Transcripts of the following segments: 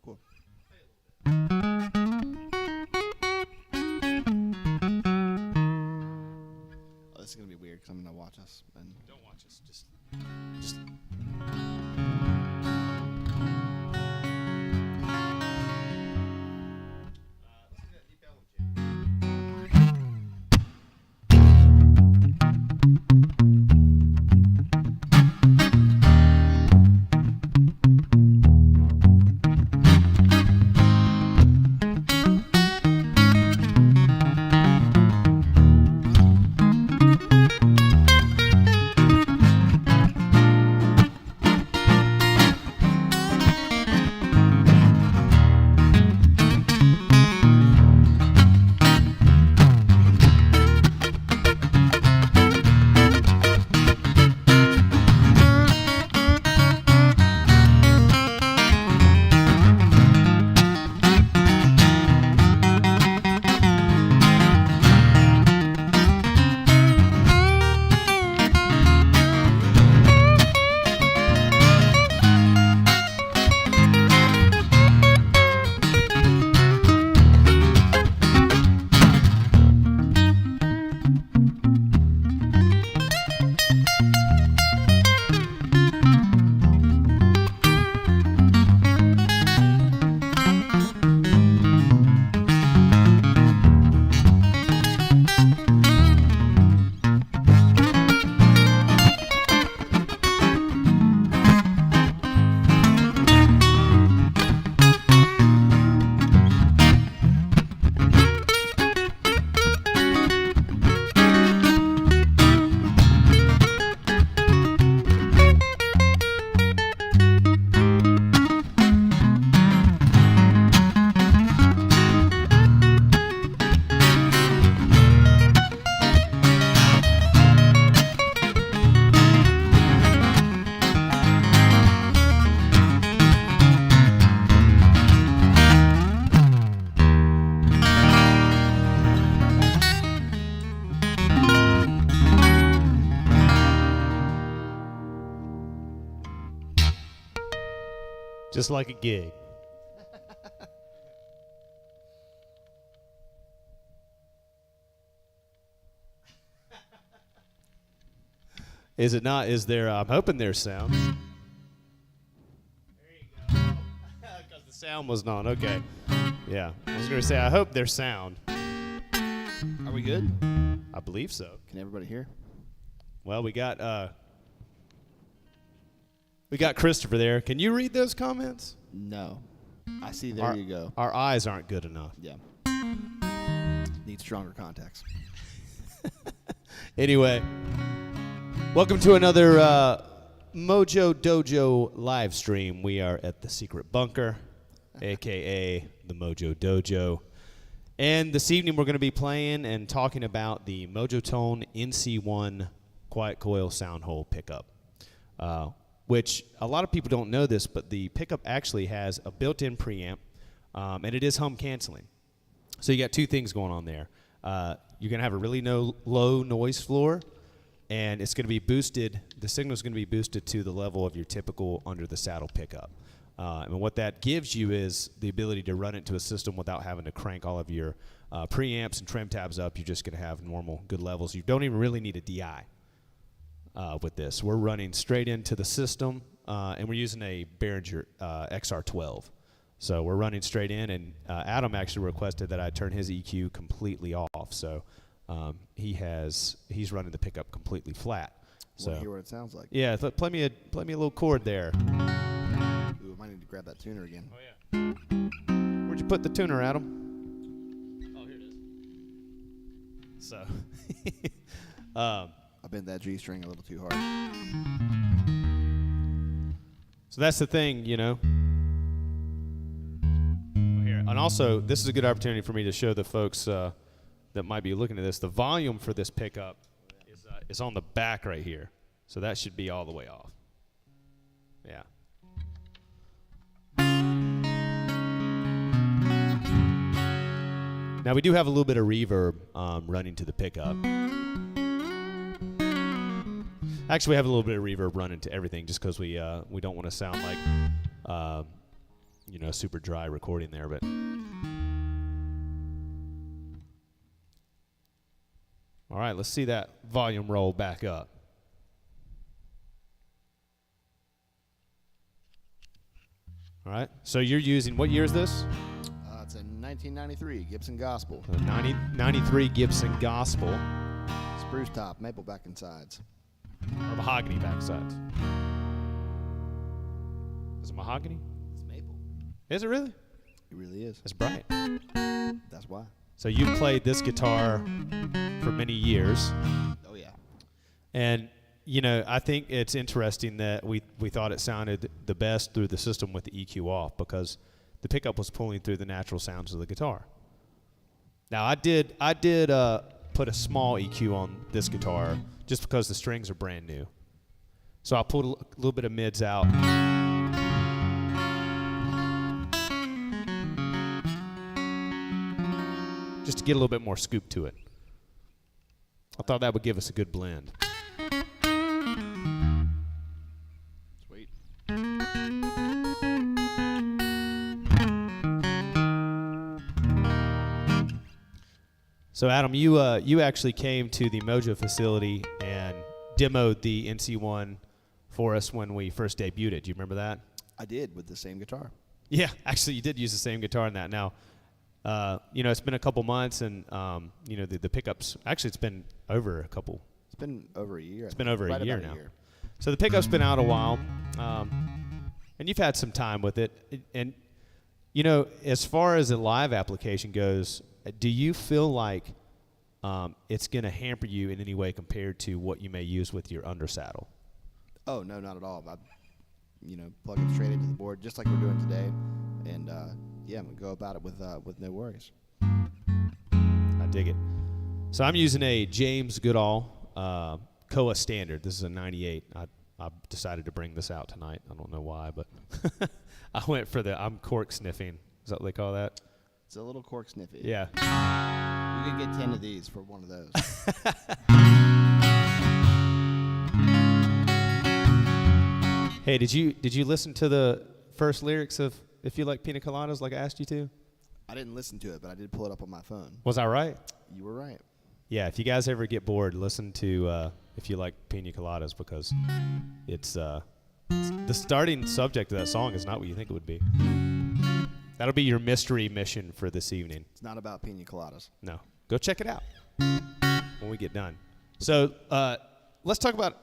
Cool. Oh, this is gonna be weird because I'm gonna watch us and Don't watch us. Just. Just like a gig. Is it not? Is there? I'm hoping there's sound. There you go. Because the sound was not. Okay. Yeah. I was going to say, I hope there's sound. are we good? I believe so. Can everybody hear? Well, we got Christopher there. Can you read those comments? No. I see. There you go. Our eyes aren't good enough. Yeah. Need stronger contacts. Anyway, welcome to another Mojo Dojo live stream. We are at the Secret Bunker, a.k.a. the Mojo Dojo. And this evening we're going to be playing and talking about the Mojotone NC-1 Quiet Coil Soundhole pickup, which a lot of people don't know this, but the pickup actually has a built-in preamp, and it is hum canceling. So you got two things going on there. You're going to have a really low noise floor, and it's going to be boosted. The signal is going to be boosted to the level of your typical under the saddle pickup. And what that gives you is the ability to run it to a system without having to crank all of your preamps and trim tabs up. You're just going to have normal, good levels. You don't even really need a DI with this. We're running straight into the system, and we're using a Behringer XR12. So we're running straight in, and Adam actually requested that I turn his EQ completely off. So he's running the pickup completely flat. So Want to hear what it sounds like? Yeah, play me a little chord there. Ooh, I might need to grab that tuner again. Oh yeah. Where'd you put the tuner, Adam? Oh, here it is. So, I bent that G string a little too hard. So that's the thing, you know. Here, and also, this is a good opportunity for me to show the folks that might be looking at this. The volume for this pickup is on the back right here, so that should be all the way off. Yeah. Now we do have a little bit of reverb running to the pickup. Actually, we have a little bit of reverb running to everything just because we don't want to sound like super dry recording there, but. All right, let's see that volume roll back up. All right, so you're using, what year is this? It's a 1993 Gibson Gospel. 93 Gibson Gospel. Spruce top, maple back and sides. Or mahogany backsides. Is it mahogany? It's maple. Is it really? It really is. It's bright. That's why. So you played this guitar for many years. Oh, yeah. And, I think it's interesting that we thought it sounded the best through the system with the EQ off because the pickup was pulling through the natural sounds of the guitar. Now, I did put a small EQ on this guitar just because the strings are brand new. So I pulled a little bit of mids out. Just to get a little bit more scoop to it. I thought that would give us a good blend. Sweet. So Adam, you actually came to the Mojo facility and demoed the NC-1 for us when we first debuted it. Do you remember that? I did with the same guitar. Yeah, actually you did use the same guitar in that. Now, it's been a couple months and, the pickups, actually it's been over a couple. It's been over a year. It's been over right a year about now. A year. So the pickup's been out a while, and you've had some time with it. And, as far as a live application goes, do you feel like it's going to hamper you in any way compared to what you may use with your undersaddle? Oh, no, not at all. I, plug it straight into the board just like we're doing today. And, I'm going to go about it with no worries. I dig it. So I'm using a James Goodall Koa Standard. This is a 98. I decided to bring this out tonight. I don't know why, but I went for I'm cork sniffing. Is that what they call that? It's a little cork sniffy. Yeah. You could get 10 of these for one of those. Hey, did you listen to the first lyrics of If You Like Pina Coladas like I asked you to? I didn't listen to it, but I did pull it up on my phone. Was I right? You were right. Yeah, if you guys ever get bored, listen to If You Like Pina Coladas because it's the starting subject of that song is not what you think it would be. That'll be your mystery mission for this evening. It's not about pina coladas. No. Go check it out when we get done. So let's talk about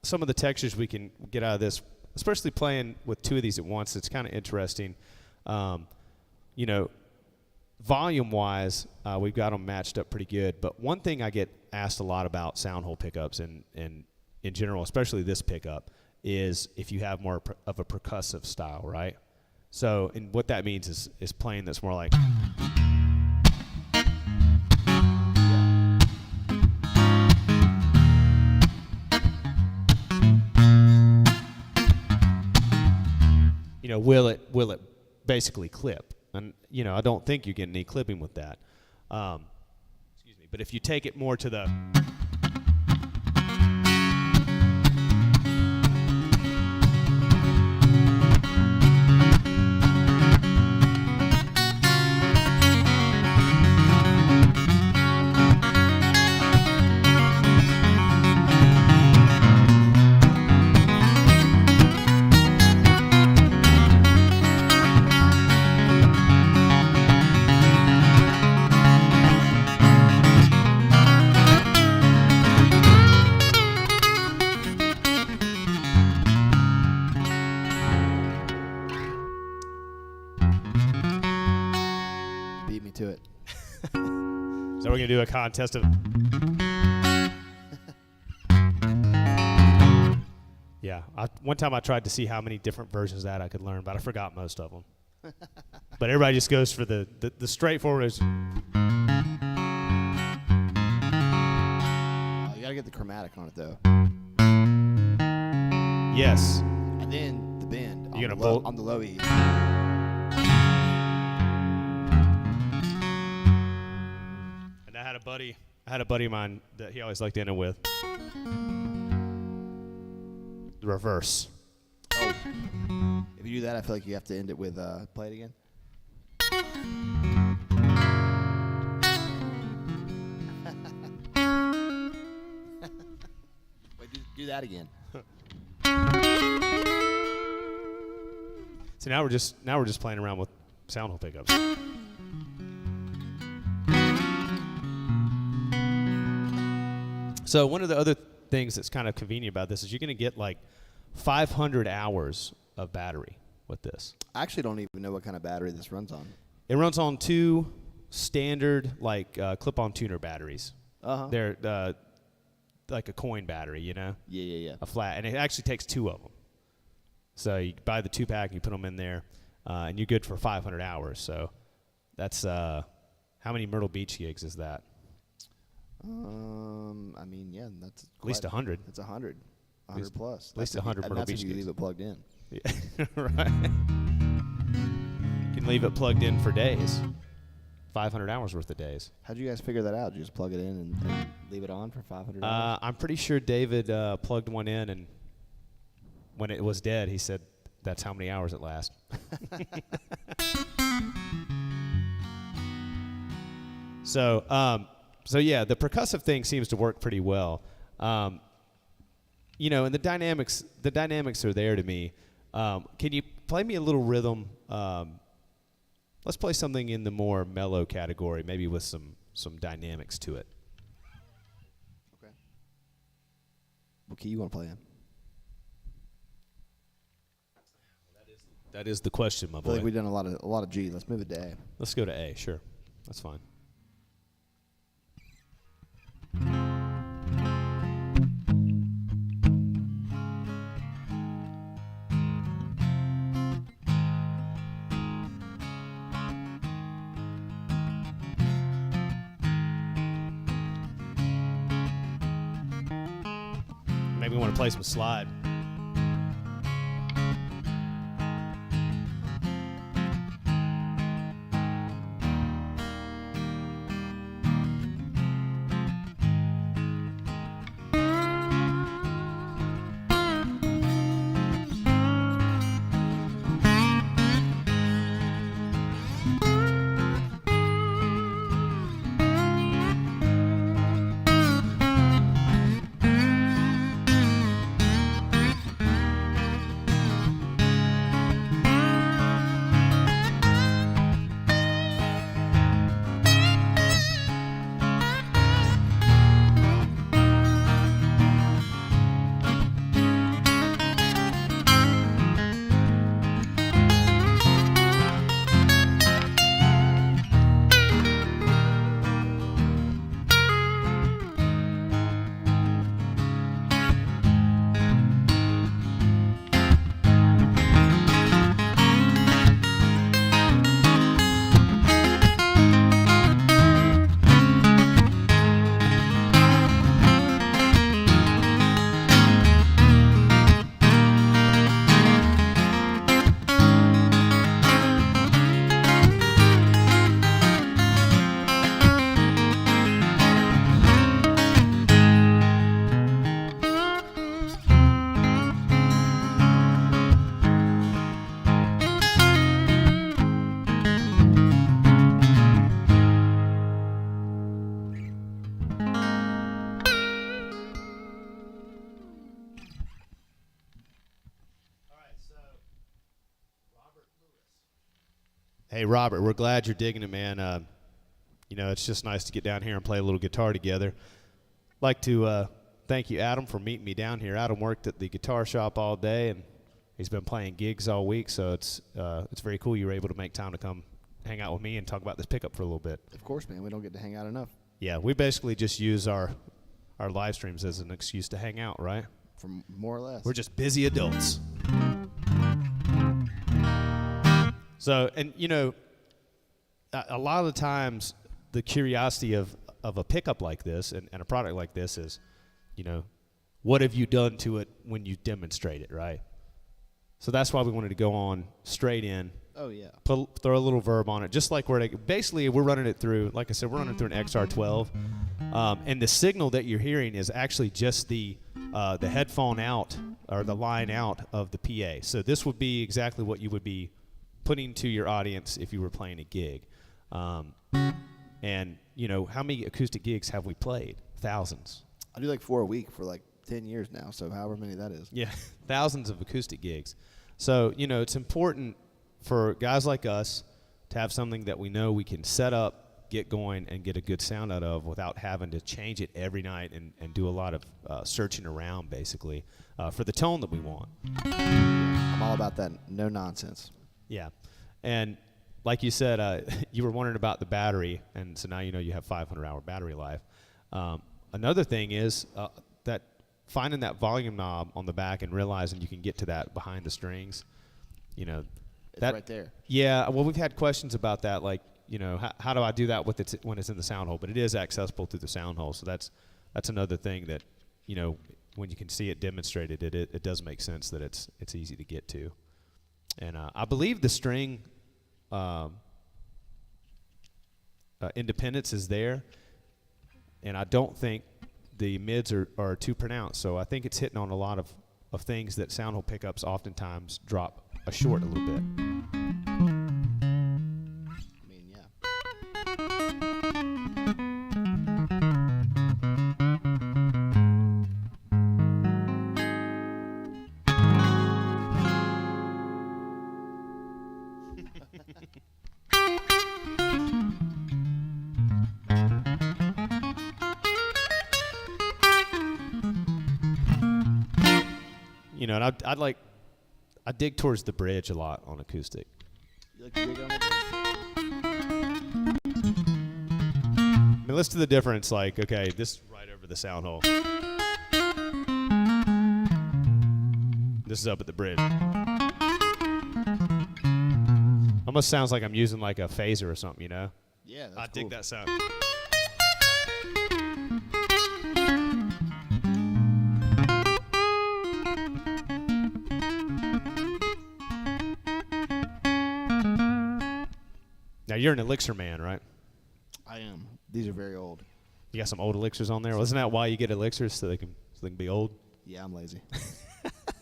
some of the textures we can get out of this, especially playing with two of these at once. It's kind of interesting. Volume-wise, we've got them matched up pretty good. But one thing I get asked a lot about Soundhole pickups and in general, especially this pickup, is if you have more of a percussive style, right? So, and what that means is playing that's more like. Will it basically clip? And I don't think you're getting any clipping with that. Excuse me. But if you take it more to the Beat me to it. So we're going to do a contest of. Yeah. One time I tried to see how many different versions of that I could learn, but I forgot most of them. But everybody just goes for the straightforward. You got to get the chromatic on it, though. Yes. And then the bend You gonna bolt? on the low E. And I had a buddy of mine that he always liked to end it with. The reverse. Oh, if you do that, I feel like you have to end it with play it again. Wait, do that again. So now we're just playing around with Soundhole pickups. So one of the other things that's kind of convenient about this is you're going to get like 500 hours of battery with this. I actually don't even know what kind of battery this runs on. It runs on 2 standard like clip-on tuner batteries. Uh-huh. They're like a coin battery, you know? Yeah. A flat, and it actually takes 2 of them. So you buy the 2-pack and you put them in there, and you're good for 500 hours. So that's how many Myrtle Beach gigs is that? I mean, yeah, that's at least 100. It's 100 plus. At least 100 Myrtle Beach gigs. You leave it plugged in. Yeah, right. You can leave it plugged in for days. 500 hours worth of days. How'd you guys figure that out? Did you just plug it in and leave it on for 500 hours? I'm pretty sure David plugged one in, and when it was dead, he said, that's how many hours it lasts. So yeah, the percussive thing seems to work pretty well. You know, and the dynamics are there to me. Can you play me a little rhythm? Let's play something in the more mellow category, maybe with some dynamics to it. Okay. What key you want to play in? That is the question, my I boy. feel like we've done a lot of G. Let's move it to A. Let's go to A, sure. That's fine. Maybe we want to play some slide. Hey, Robert, we're glad you're digging it, man. You know, it's just nice to get down here and play a little guitar together. Like to thank you, Adam, for meeting me down here. Adam worked at the guitar shop all day, and he's been playing gigs all week, so it's very cool you were able to make time to come hang out with me and talk about this pickup for a little bit. Of course, man. We don't get to hang out enough. Yeah, we basically just use our live streams as an excuse to hang out, right? For more or less. We're just busy adults. So, and you know, a lot of the times the curiosity of a pickup like this and a product like this is, you know, what have you done to it when you demonstrate it, right? So that's why we wanted to go on straight in. Oh, yeah. Throw a little verb on it, just like basically we're running it through, like I said, we're running it through an XR12. And the signal that you're hearing is actually just the headphone out or the line out of the PA. So this would be exactly what you would be putting to your audience if you were playing a gig. And, you know, how many acoustic gigs have we played? Thousands. I do like 4 a week for like 10 years now, so however many that is. Yeah, thousands of acoustic gigs. So, you know, it's important for guys like us to have something that we know we can set up, get going, and get a good sound out of without having to change it every night and do a lot of searching around, basically, for the tone that we want. I'm all about that no nonsense. Yeah. And like you said, you were wondering about the battery, and so now you know you have 500-hour battery life. Another thing is that finding that volume knob on the back and realizing you can get to that behind the strings, you know. It's that, right there. Yeah, well, we've had questions about that, like, you know, how do I do that when it's in the Soundhole? But it is accessible through the Soundhole, so that's another thing that, you know, when you can see it demonstrated, it does make sense that it's easy to get to. And I believe the string independence is there, and I don't think the mids are too pronounced. So I think it's hitting on a lot of things that Soundhole pickups oftentimes drop short a little bit. I mean, yeah. You know, and I dig towards the bridge a lot on acoustic. You like to dig on it? I mean, listen to the difference. Like, okay, this is right over the Soundhole. This is up at the bridge. Almost sounds like I'm using like a phaser or something, you know? Yeah, that's I dig that sound. Now, you're an Elixir man, right? I am. These are very old. You got some old Elixirs on there? Wasn't that why you get Elixirs, so they can be old? Yeah, I'm lazy.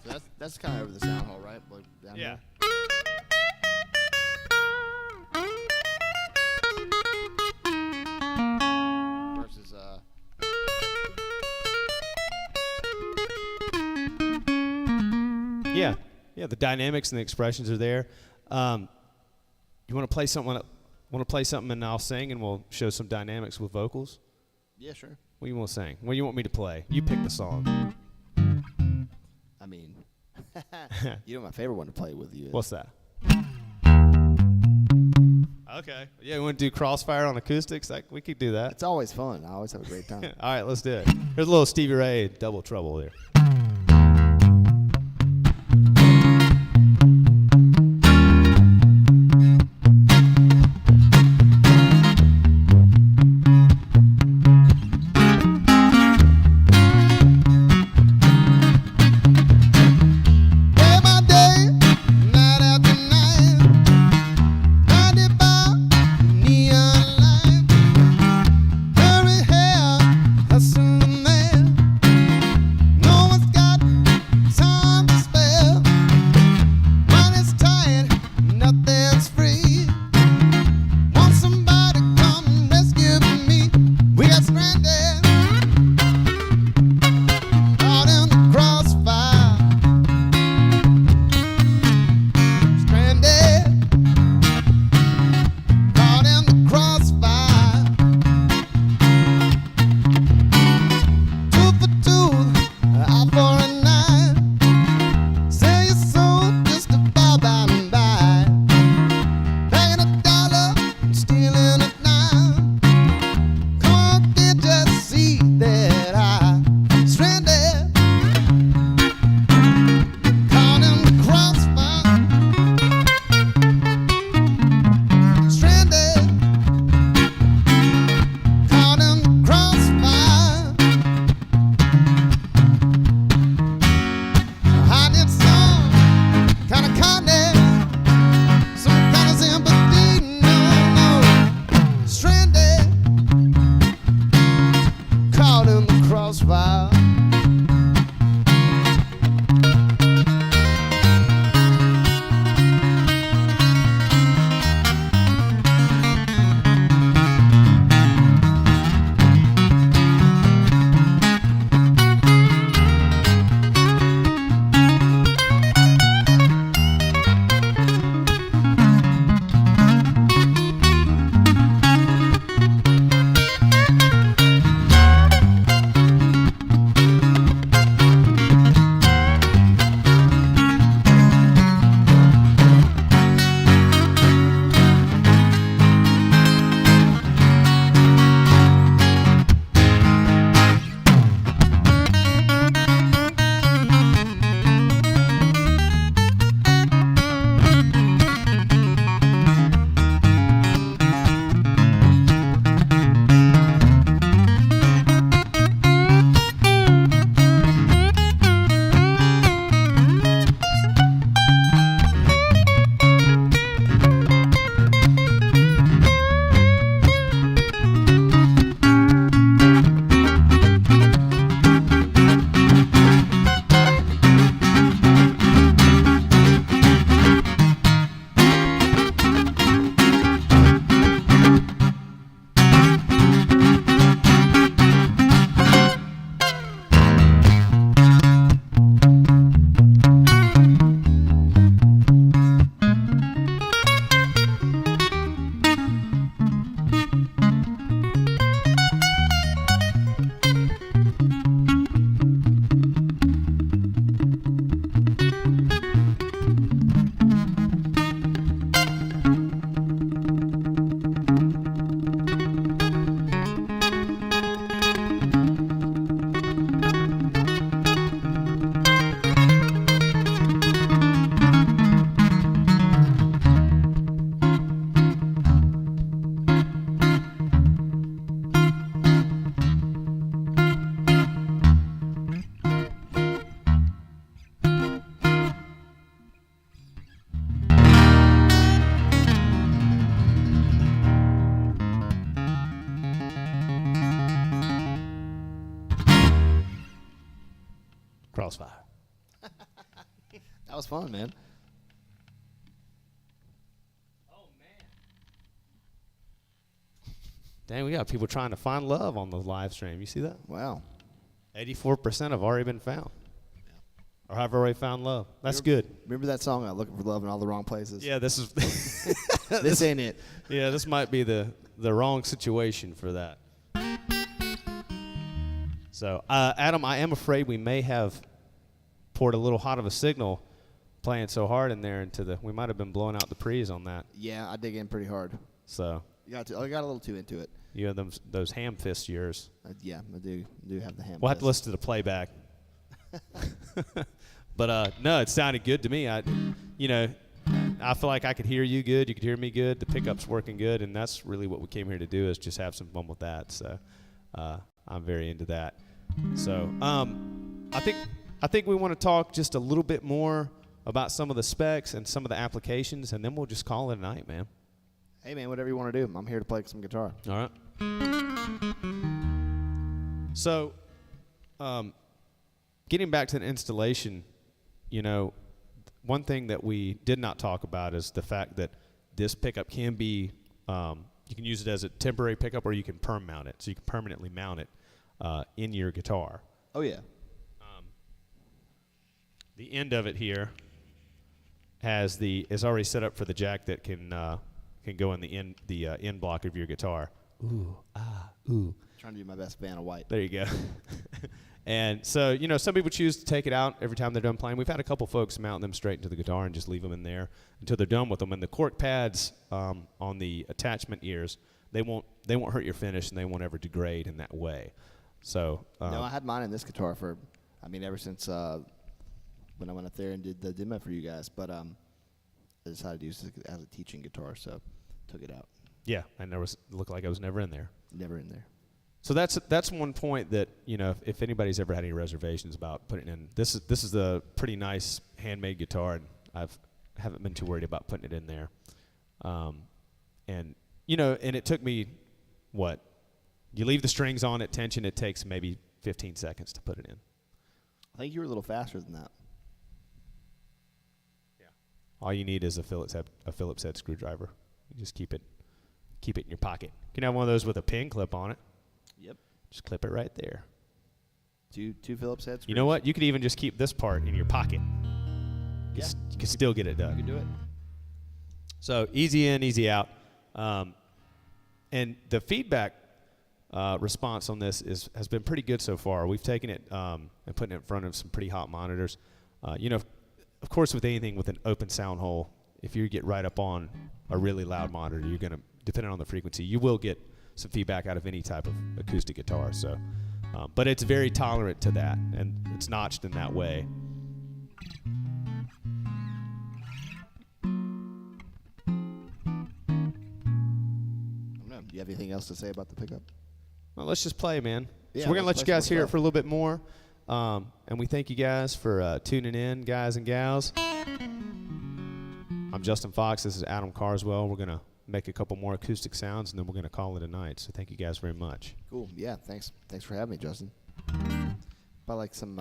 So that's kind of over the Soundhole, right? Like down Yeah. there? Versus Yeah. Yeah, the dynamics and the expressions are there. You want to play something? Want to play something and I'll sing and we'll show some dynamics with vocals? yeah, sure. What do you want to sing? What do you want me to play? You pick the song. I mean, you know my favorite one to play with you is. What's that? Okay. Yeah, we want to do Crossfire on acoustics? We could do that. It's always fun. I always have a great time. All right, let's do it. Here's a little Stevie Ray Double Trouble there. No one's got house fire. That was fun, man. Oh, man. Dang, we got people trying to find love on the live stream. You see that? Wow. 84% have already been found. Or have already found love. That's good. Remember that song, Looking for Love in All the Wrong Places? Yeah, this is... This ain't it. Yeah, this might be the wrong situation for that. So, Adam, I am afraid we may have poured a little hot of a signal playing so hard in there into the... We might have been blowing out the pre's on that. Yeah, I dig in pretty hard. So... I got a little too into it. You have those ham fists of yours. Yeah, I do have the ham. We'll have to listen to the playback. But no, it sounded good to me. I feel like I could hear you good. You could hear me good. The pickup's working good, and that's really what we came here to do, is just have some fun with that. So I'm very into that. So I think we want to talk just a little bit more about some of the specs and some of the applications, and then we'll just call it a night, man. Hey, man, whatever you want to do. I'm here to play some guitar. All right. So, getting back to the installation, one thing that we did not talk about is the fact that this pickup can be, you can use it as a temporary pickup, or you can perm mount it. So you can permanently mount it in your guitar. Oh, yeah. The end of it here is already set up for the jack that can go in the end block of your guitar. Ooh, ooh. Trying to do my best Vanna White. There you go. And so, some people choose to take it out every time they're done playing. We've had a couple folks mount them straight into the guitar and just leave them in there until they're done with them. And the cork pads on the attachment ears, they won't hurt your finish, and they won't ever degrade in that way. So no, I had mine in this guitar ever since when I went up there and did the demo for you guys. But I decided to use it as a teaching guitar, so took it out. Yeah, and it looked like I was never in there. Never in there. So that's one point that, if anybody's ever had any reservations about putting in, this is a pretty nice handmade guitar, and haven't been too worried about putting it in there. And it took me, you leave the strings on at tension, it takes maybe 15 seconds to put it in. I think you were a little faster than that. Yeah. All you need is a Phillips head screwdriver. You just keep it in your pocket. You can have one of those with a pin clip on it. Yep. Just clip it right there. Two Phillips head screws. You know what? You could even just keep this part in your pocket. Yeah. You can still get it done. You can do it. So easy in, easy out. And the feedback response on this has been pretty good so far. We've taken it and put it in front of some pretty hot monitors. Of course, with anything with an open sound hole, if you get right up on a really loud monitor, you're going to, depending on the frequency, you will get some feedback out of any type of acoustic guitar. So, but it's very tolerant to that, and it's notched in that way. Do you have anything else to say about the pickup? Well, let's just play, man. Yeah, so we're going to let you guys hear it stuff. for a little bit more. And we thank you guys for tuning in, guys and gals. I'm Justin Fox. This is Adam Carswell. We're going to make a couple more acoustic sounds, and then we're going to call it a night. So thank you guys very much. Cool. Yeah, thanks. Thanks for having me, Justin. I like some...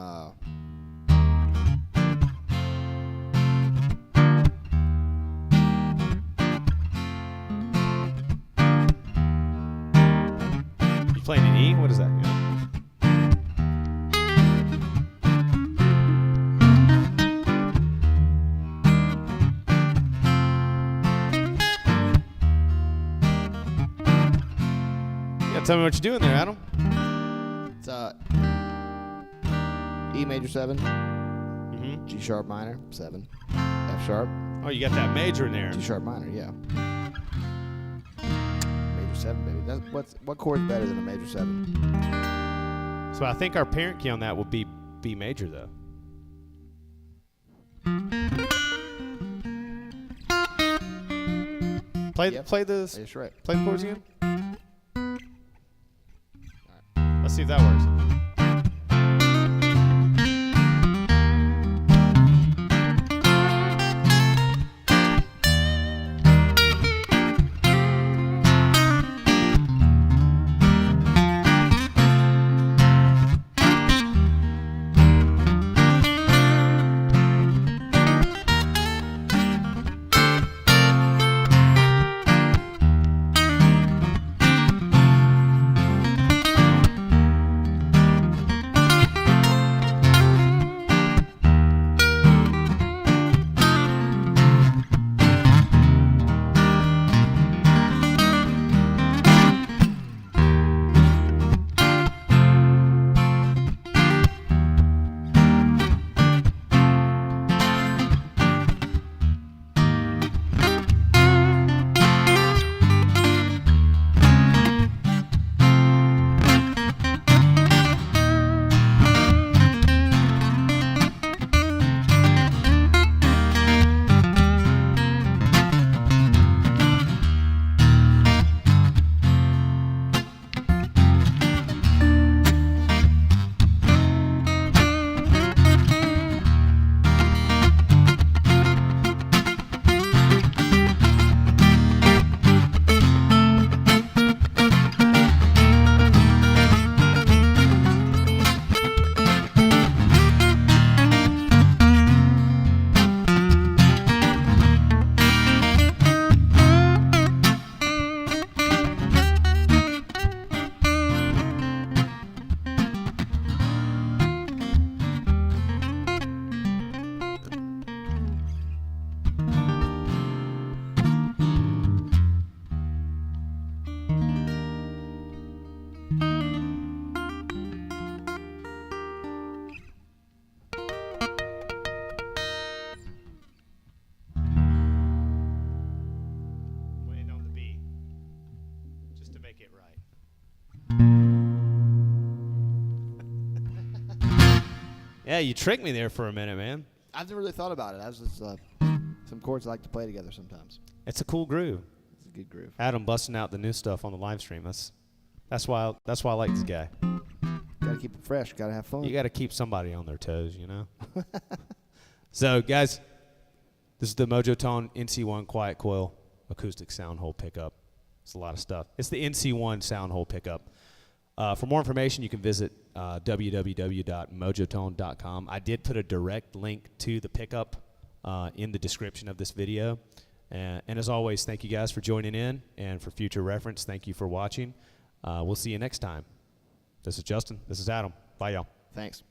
You playing an E? What is that? Yeah. Tell me what you're doing there, Adam. It's E major 7, G sharp minor 7, F sharp. Oh, you got that major in there. G sharp minor, yeah. Major 7, baby. What chord's better than a major 7? So I think our parent key on that will be B major, though. Play the That's right. play the chords again. Let's see if that works. Yeah, you tricked me there for a minute, man. I've never really thought about it. I was just some chords I like to play together sometimes. It's a cool groove. It's a good groove. Adam busting out the new stuff on the live stream. That's why I like this guy. Got to keep it fresh. Got to have fun. You got to keep somebody on their toes, you know. So, guys, this is the Mojo Tone NC-1 quiet coil acoustic Soundhole pickup. It's a lot of stuff. It's the NC-1 Soundhole pickup. For more information, you can visit www.mojotone.com. I did put a direct link to the pickup in the description of this video. And as always, thank you guys for joining in. And for future reference, thank you for watching. We'll see you next time. This is Justin. This is Adam. Bye, y'all. Thanks.